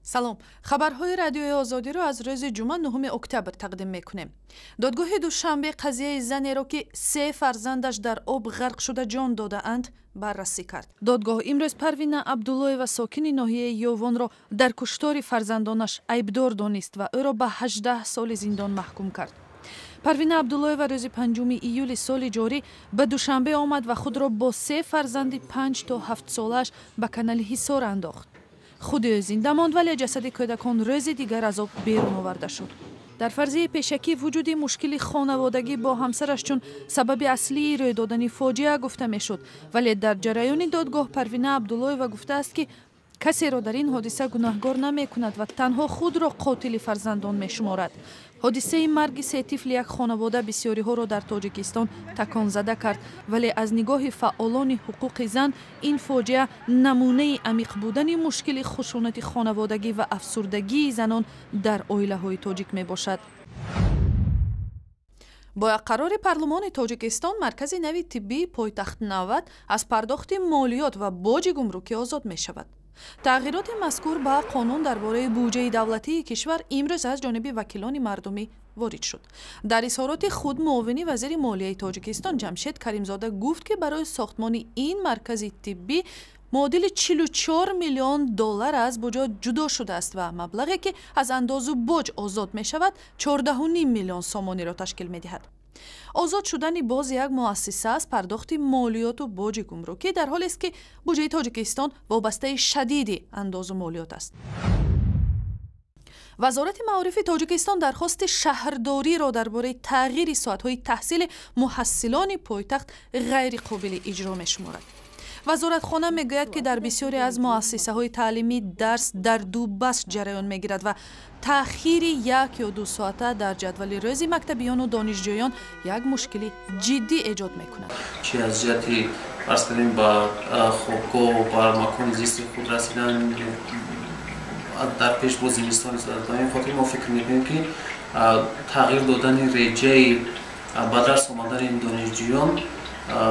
سلام، خبرهای رادیوی آزادی را از روز جمعه 9 اکتبر تقدیم میکنیم. دادگاه دوشنبه قضیه زنی را که 3 فرزندش در آب غرق شده جان داده اند بررسی کرد. دادگاه امروز پروین عبدالله و ساکن ناحیه یووان را در کشتار فرزندانش عیبدار دانست و او را به 18 سال زندان محکوم کرد. پروین عبدالله و روز 5 ایول سال جاری به دوشنبه آمد و خود را با 3 فرزند 5 تا 7 سالش به کانال حصار انداخت. خود او زنده ماند ولی جسد کودکان روز دیگر از آب بیرون آورده شد. در فرضیه پیشکی وجود مشکل خانوادگی با همسرش چون سبب اصلی روی دادن فاجعه گفته میشد، ولی در جریان دادگاه پروین عبدالله و گفته است که کسی را در این حادثه گناهکار نمی کند و تنها خود را قاتل فرزندان می شمارد. حادثه مرگ 3 طفل یک خانواده بسیاری ها را در تاجیکستان تکان زده کرد، ولی از نگاه فعالان حقوق زن این فاجعه نمونه عمیق بودن مشکل خشونت خانوادگی و افسردگی زنان در عائله های تاجیک می باشد. با قرار پارلمان تاجیکستان مرکز نوی طبی پایتخت 90 از پرداخت مالیات و باج گمرکی آزاد می شود. تغییرات مذکور به قانون درباره بودجه دولتی کشور امروز از جانب وکیلان مردمی وارد شد. در اظهارات خود معاون وزیر مالیه تاجیکستان جمشید کریمزاده گفت که برای ساختمان این مرکز طبی معادل 44 میلیون دلار از بودجه جدا شده است و مبلغی که از اندازه باج آزاد می شود 14.5 میلیون سامانی را تشکیل می دهد. آزاد شدن باز یک مؤسسه از پرداخت مالیات و باج گمرکی در حالی است که بودجه تاجیکستان وابسته شدید اندازه مالیات است. وزارت معارف تاجیکستان درخواست شهرداری را درباره تغییر ساعت‌های تحصیل محصلان پایتخت غیر قابل اجرا می‌شمارد. وزارتخانه میگوید که در بسیاری از مؤسسه‌های تعلیمی درس در 2 بخش جریان می‌گیرد و تأخیر 1 یا 2 ساعته در جدول روزی مکتبیان و دانشجویان یک مشکلی جدی ایجاد می‌کند. چی از جهتی فرض کنیم با خوابگاه و با مکان زیست خود رسیدن در پیش با زمستان است. در این خاطر ما فکر می‌کنیم که تغییر دادن رجه با درس آمدن این دانشجویان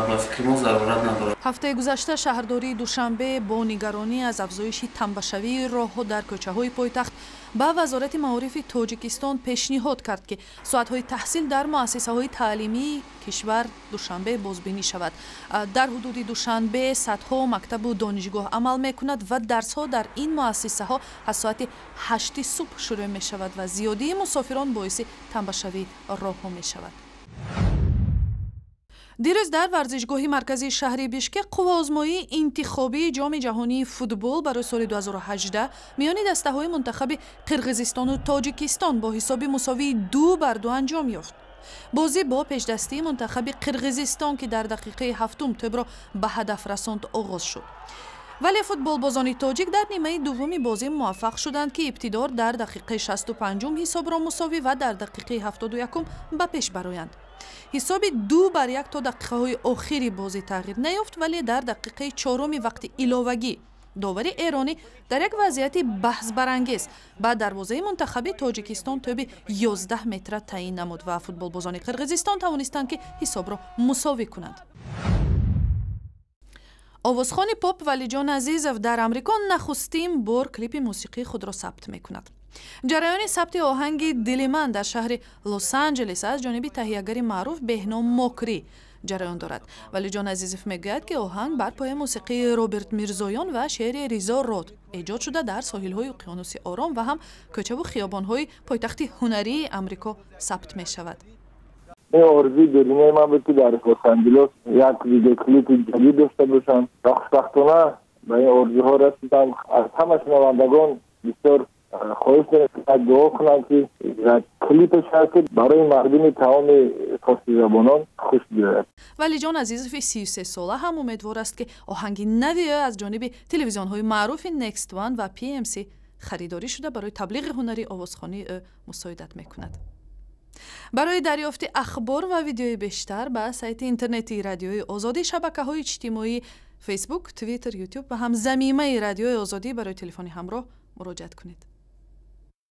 با فکر ما ضرورت ندارد. هفته گذشته شهرداری دوشنبه با نگرانی از افزایش تنبشوی راه‌ها در کوچه‌های پایتخت به وزارت معارف تاجیکستان پیشنهاد کرد که ساعت‌های تحصیل در مؤسسه‌های تعلیمی کشور دوشنبه بازبینی شود. در حدود دوشنبه صدها مکتب و دانشگاه عمل می‌کند و درس‌ها در این مؤسسه‌ها از ساعت 8 صبح شروع می‌شود و زیادی مسافران باعث تنبشوی راه‌ها می‌شود. دیروز در ورزشگاه مرکزی شهر بیشکک قوه‌آزمایی انتخابی جام جهانی فوتبال برای سال 2018 میان دسته‌های منتخب قرقیزستان و تاجیکستان با حساب مساوی 2-2 انجام یافت. بازی با پیشدستی منتخب قرقیزستان که در دقیقه 7 توپ را به هدف رساند آغاز شد. ولی فوتبالبازان تاجیک در نیمه دوم بازی موفق شدند که ابتدا در دقیقه 65 حساب را مساوی و در دقیقه 71 به پیش برآیند. حساب 2-1 تا دقیقه های آخری بازی تغییر نیافت، ولی در دقیقه 4 وقت علاوگی داور ایرانی در یک وضعیت بحث برانگیز بعد دروازه منتخب تاجیکستان توپ 11 متر تعیین نمود و فوتبالبازان قرقیزستان توانستند که حساب را مساوی کنند. آوازخوان پاپ ولیجان عزیزов در امریکا نخستین بار کلیپ موسیقی خود را ثبت می‌کند. جریان ثبت آهنگ دل من در شهر لس آنجلس از جانب تهیه‌گر معروف بهنام ماکری جریان دارد. ولیجان عزیزов میگوید که آهنگ بر پایه موسیقی رابرت میرزایان و شعر ریزا راد ایجاد شده در ساحل‌های اقیانوس آرام و هم کوچه و خیابان‌های پایتخت هنری امریکا ثبت می‌شود. آرزوی دلینه من بود که در لس آنجلس یک ویدیو کلیپ جدید داشته باشم. خوشبختانه به این آرزوها رسیدم. از همه شنوندگان بسیار خواهش دارم دعا کنم که کلیپش هست که برای مردم تمام فارسی زبانان خوش بیاید. ولیجان عزیزов 33 ساله هم امیدوار است که آهنگ نوی از جانب تلویزیون‌های معروف نکست وان و PMC خریداری شده برای تبلیغ هنری آوازخوانی مساعدت می‌کند. برای دریافت اخبار و ویدیوی بیشتر به سایت اینترنتی رادیوی آزادی، شبکه‌های اجتماعی فیسبوک، توییتر، یوتیوب و هم ضمیمه رادیوی آزادی برای تلفن همراه مراجعه کنید.